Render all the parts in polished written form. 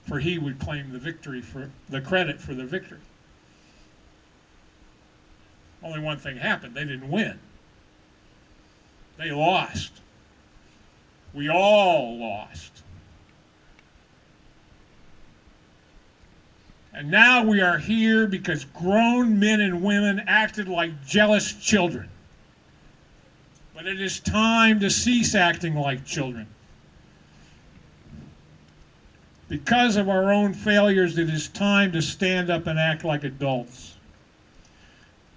for he would claim the credit for the victory. Only one thing happened: they didn't win. They lost. We all lost. And now we are here because grown men and women acted like jealous children. But it is time to cease acting like children. Because of our own failures, it is time to stand up and act like adults.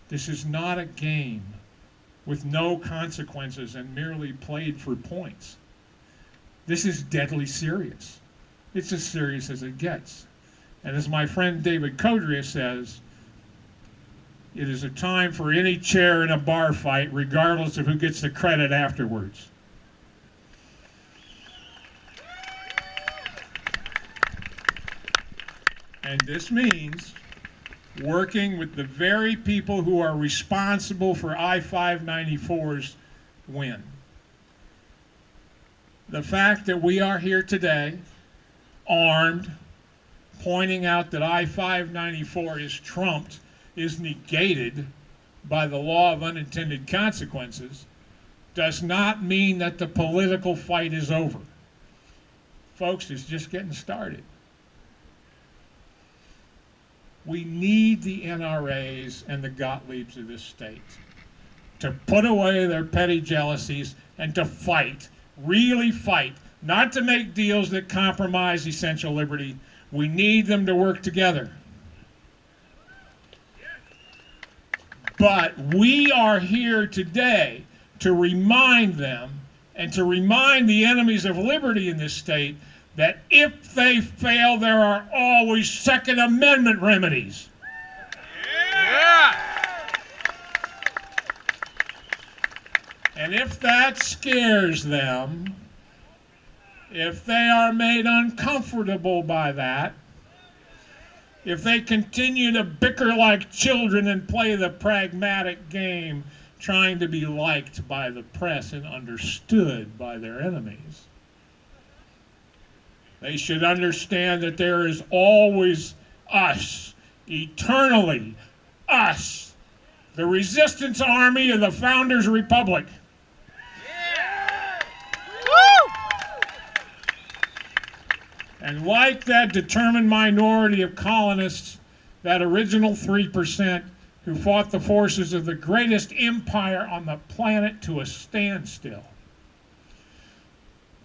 This is not a game with no consequences and merely played for points. This is deadly serious. It's as serious as it gets. And as my friend David Codrea says, it is a time for any chair in a bar fight, regardless of who gets the credit afterwards. And this means working with the very people who are responsible for I594's win. The fact that we are here today, armed, pointing out that I594 is trumped, is negated by the law of unintended consequences, does not mean that the political fight is over. Folks, it's just getting started. We need the NRAs and the Gottliebs of this state to put away their petty jealousies and to fight, really fight, not to make deals that compromise essential liberty. We need them to work together. But we are here today to remind them and to remind the enemies of liberty in this state that if they fail, there are always Second Amendment remedies. Yeah. And if that scares them, if they are made uncomfortable by that, if they continue to bicker like children and play the pragmatic game, trying to be liked by the press and understood by their enemies, they should understand that there is always us, eternally us, the resistance army of the Founders Republic. Yeah. Woo! And like that determined minority of colonists, that original 3% who fought the forces of the greatest empire on the planet to a standstill,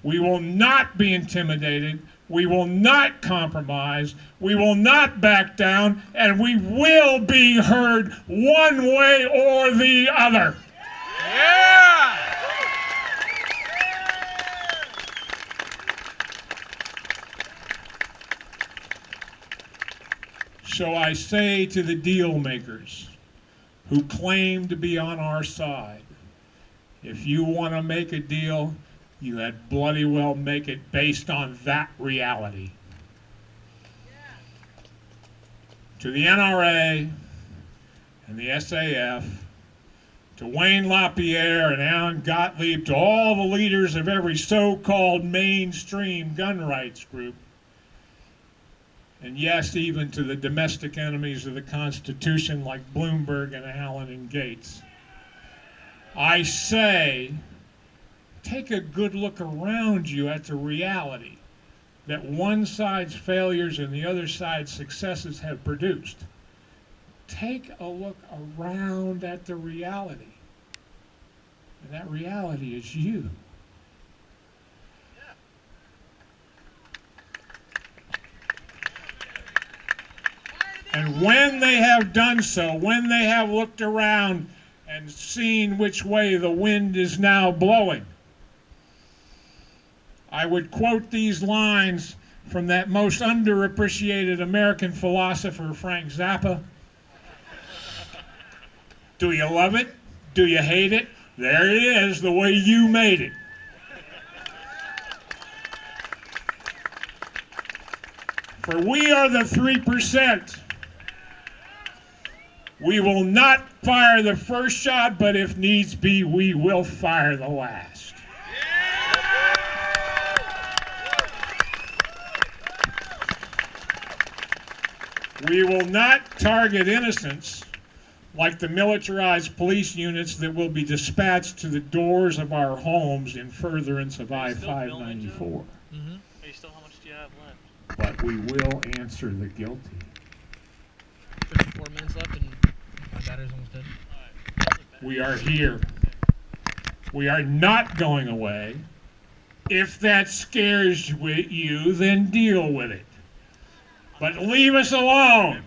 we will not be intimidated, we will not compromise, we will not back down, and we will be heard one way or the other. Yeah! So I say to the deal makers who claim to be on our side, if you want to make a deal, you had bloody well make it based on that reality. To the NRA and the SAF, to Wayne LaPierre and Alan Gottlieb, to all the leaders of every so-called mainstream gun rights group, and yes, even to the domestic enemies of the Constitution like Bloomberg and Allen and Gates, I say, take a good look around you at the reality that one side's failures and the other side's successes have produced. Take a look around at the reality. And that reality is you. And when they have done so, when they have looked around and seen which way the wind is now blowing, I would quote these lines from that most underappreciated American philosopher, Frank Zappa. Do you love it? Do you hate it? There it is, the way you made it. For we are the 3%. We will not fire the first shot, but if needs be, we will fire the last. We will not target innocents like the militarized police units that will be dispatched to the doors of our homes in furtherance of I-594. Hey, still, how much do you have left? But we will answer the guilty. 54 minutes left and my battery's almost dead. We are here. We are not going away. If that scares you, then deal with it. But leave us alone.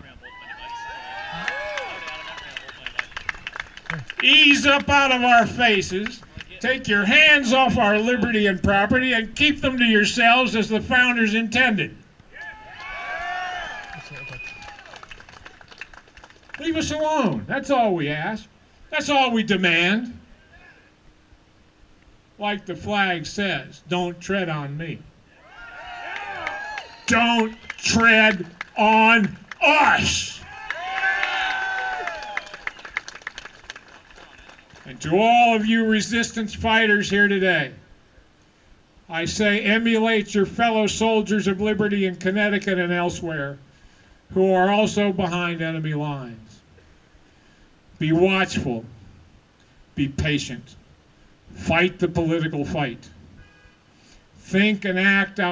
Ease up out of our faces. Take your hands off our liberty and property and keep them to yourselves as the founders intended. Leave us alone. That's all we ask. That's all we demand. Like the flag says, don't tread on me. Don't tread on us. And to all of you resistance fighters here today, I say emulate your fellow soldiers of liberty in Connecticut and elsewhere who are also behind enemy lines. Be watchful. Be patient. Fight the political fight. Think and act out.